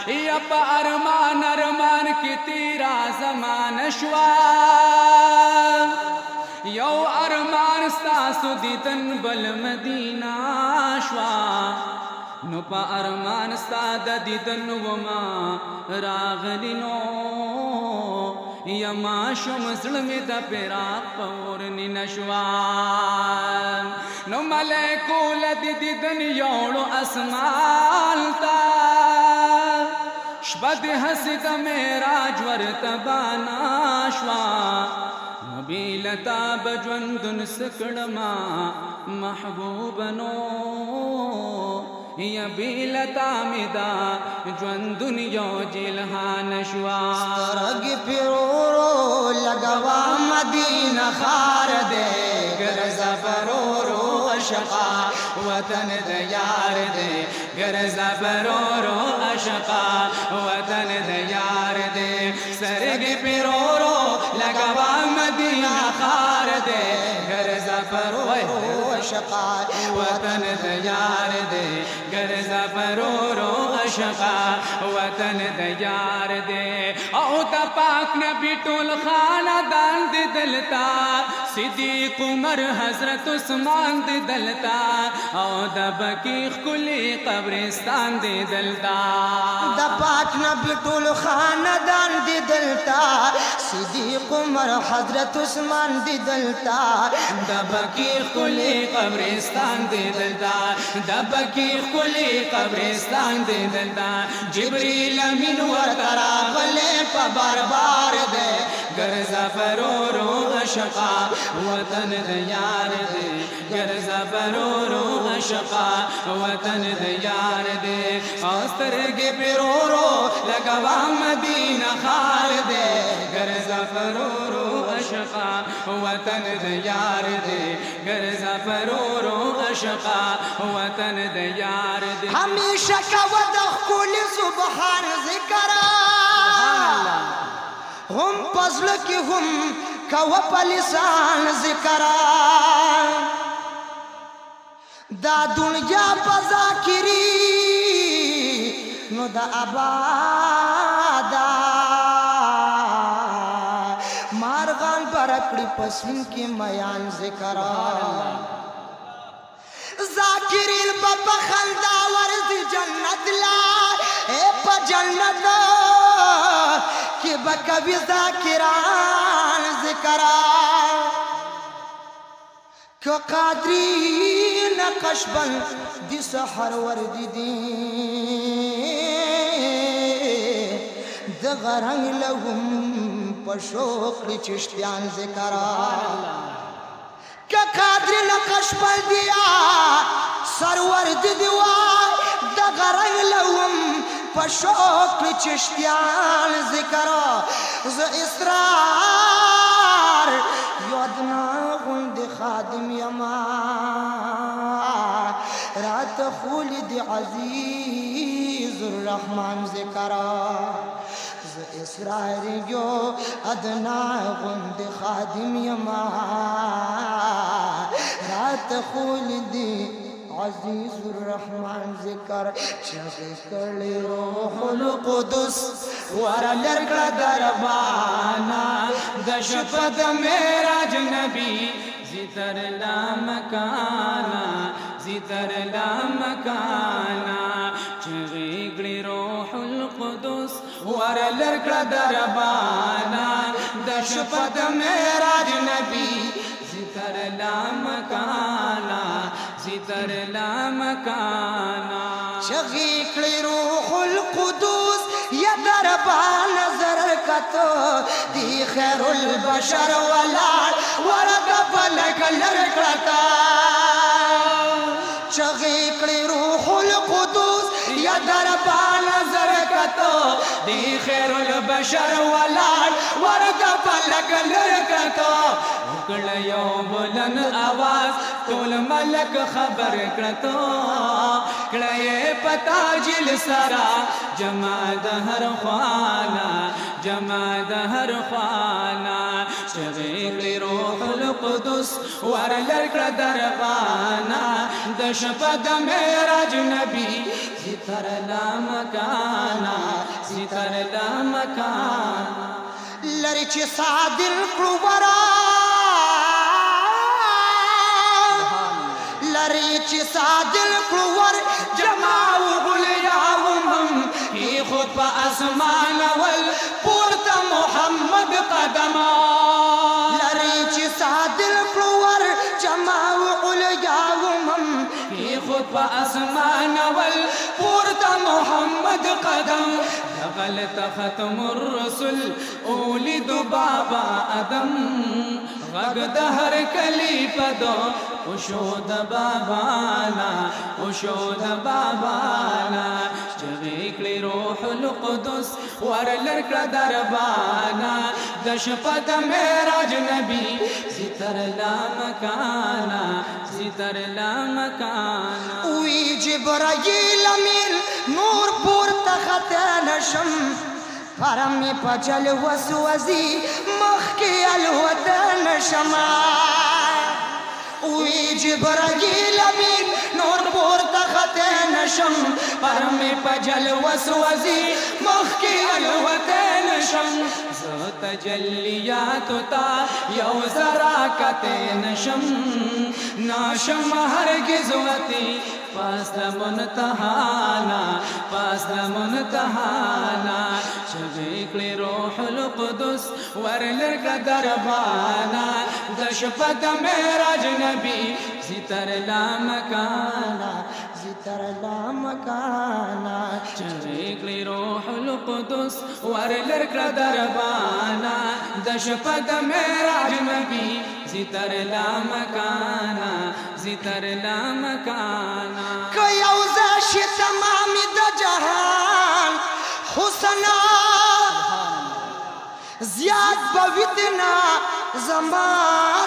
یا پا ارمان ارمان کی تیرا زمان شوا یو ارمان ستاسو دیدن بل مدینہ شوا نو پا ارمان ستا د دیدن وما راغلی نو یما شم زړه د پیراق پورنی نشوان نو ملکو لدی دیدن یوړو اسمان تا شپه د حسد معراج ورتبانا شوا نبی لتا بجوندن سکړما محبوبنو یا بیلتا مدا ژوندون یو جلهان شوا سترګې پیرورو لګوا مدینه ښار دی ګرځه پرورو عشقا وطن د یار دی ګرځه پرورو عشقا وطن د یار دی سترګې پیرورو لګوا مدینه ښار دی ګرځه پرورو عشقا وطن د یار دی ګرځه پرورو عشقا وطن د یار دی او د پاک نبی ټول خاندان دی دلتا صدیق عمر حضرت عثمان دی دلتا او د بقیع ښکلی قبرستان دی دلتا د پاک نبی ټول خاندان دی دلتا صدیق عمر حضرت عثمان دی دلتا د بقیع ښکلی قبرستان دی دلتا د بقیع ښکلی قبرستان دی دلتا جبریل امین ورته راغلی په بار بار دی ګرځه پرورو عشقا وطن د یار دی ګرځه پرورو عشقا وطن د یار دی او سترګې پرورو لګوا مدینه ښار دی ګرځه پرورو عشقا وطن د یار دی ګرځه پرورو عشقا وطن د یار دی همیشه کوه د ښکلي سبحان ذکر هم پزړه کې هم کوه په لسان ذکر دا دنیا په ذاکري نو د آبادا مارغان برکړي پسین کې میان ذکر ذاکرین په خندا ورځي جنت لا اے په جنت کې بکوي ذاکران ذکر که قادری نقشبن دی سحر وردی دی د غرنګ لهم په شوق چشتیان ذکر که قادری نقشبن دیا سرور دیوا د غرنګ لهم پشوق چشتیان ذکر ز اسرار یادنا غند خادم یما رات خولد عزیز الرحمن ذکر ز اسرار یو ادنا غند خادم یما رات خولد عزیز الرحمن ذکر چغی کړي روح القدس ور لرګړه دربانا د شپه د معراج نبی زیتر لا مکانا زیتر لا مکانا چغی کړي روح القدس ور لرګړه دربانا د شپه د معراج نبی زیتر لا مکانا زیتر لا مکانا چغی کړي روح القدس یا دربا نظر کتو دی خیر البشر ولال ورد فلک لرکړتا چغی کړي روح القدس یا دربا نظر کتو دی خیر البشر ولال ورد فلک لرکړتا کړه یو بلند आवाज ټول ملک خبر کړتو کړه پتا جل سرا جما د هر خوانا جما د هر خوانا شغیل روح القدس ور لکړه دربانا د شپه د معراج نبی زیتر لا مکانا زتر لا مکانا لری چې صادل کړو ورا لری چې صادل کړو ور جماع غلیاهم کی خود پا اسمان ول پورتا محمد قدما لری چې صادل کړو ور جماع علیاهم کی خود پا اسمان ول پورتا محمد قدم غلط ختم الرسل اولد بابا ادم غږ د هر کلی پدو وشود بابانا وشود بابانا چغې کړې روح القدس ورلر کړه دربانا د شپه د معراج نبی زتر لا مکانا زتر لا مکانا وی جبرائیل امین نور پورته خطا نشم پرمی پجل وسوزی مخی الوطن شما وی جبرائیل امین نور پورته خطا نشم پرمی پجل وسوزی مخی الوطن شم تجلیاتو تا یو زراکت نشم ناشم هرگز وتی پاس د منتهانا پاس د منتهانا چغې کړې روح القدس ورلر کړه دربانا د شپه د معراج نبی زتر لا مکانا زتر لا مکانا چغې کړې روح القدس ورلر کړه دربانا د شپه د معراج نبی زتر لا مکانا زتر لا مکانا که یو زاشی تمامی د جهان حسنا زیاد بویدنا زما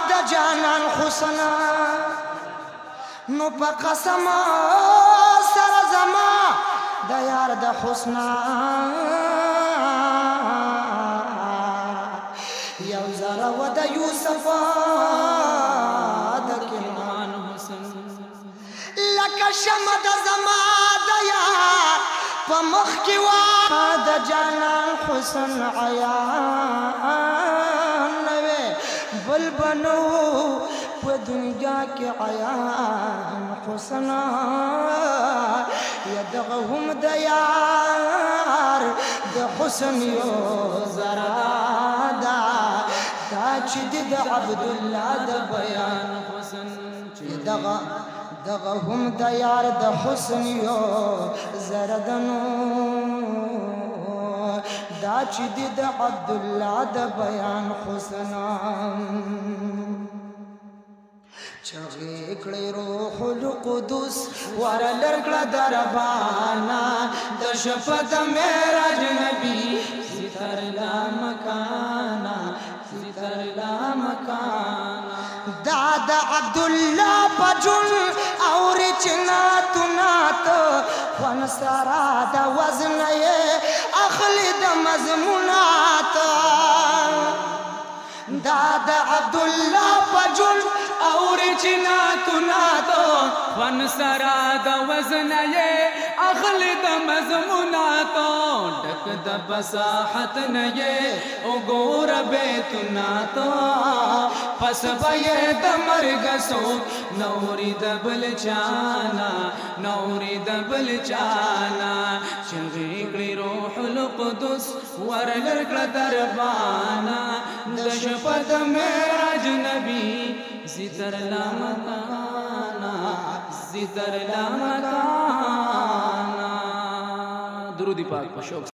د جانان حسنا نو په قسم سره زما د یار د حسنا یو زره و د یوسف د کنعان حسن لکه شمع د زما د یار په مخ کې وا د جانان حسن عیان نوې بل بنو په دنیا کې عیان حسن یا دغه هم د یار د حسن یو زرا دا چې د عبد الله د بیان حسن دغه هم د یار د حسن یو زردنو دا چې د عبد الله د بیان حسن چغې کړې روح القدس ورلر کړه دربانا د شپه د معراج نبی زتر لا مکانا زتر لا مکانا داد عبد الله پجل اور چناتو ناتو خون سرا دا وزن اخلی دا مضمونات داد عبد الله پجل اور چناتو ناتو خون سرا دا وزن اخلی دا مضموناتو ڈک دا بساحت نئے اگور بیتناتو پس بے دا مرگسو نوری دبل چانا نوری دبل چانا چغې کړې روح القدس ورلر کړه دربانا د شپه د معراج نبی زتر لا مکانا زتر لا مکانا درود پاک په شوق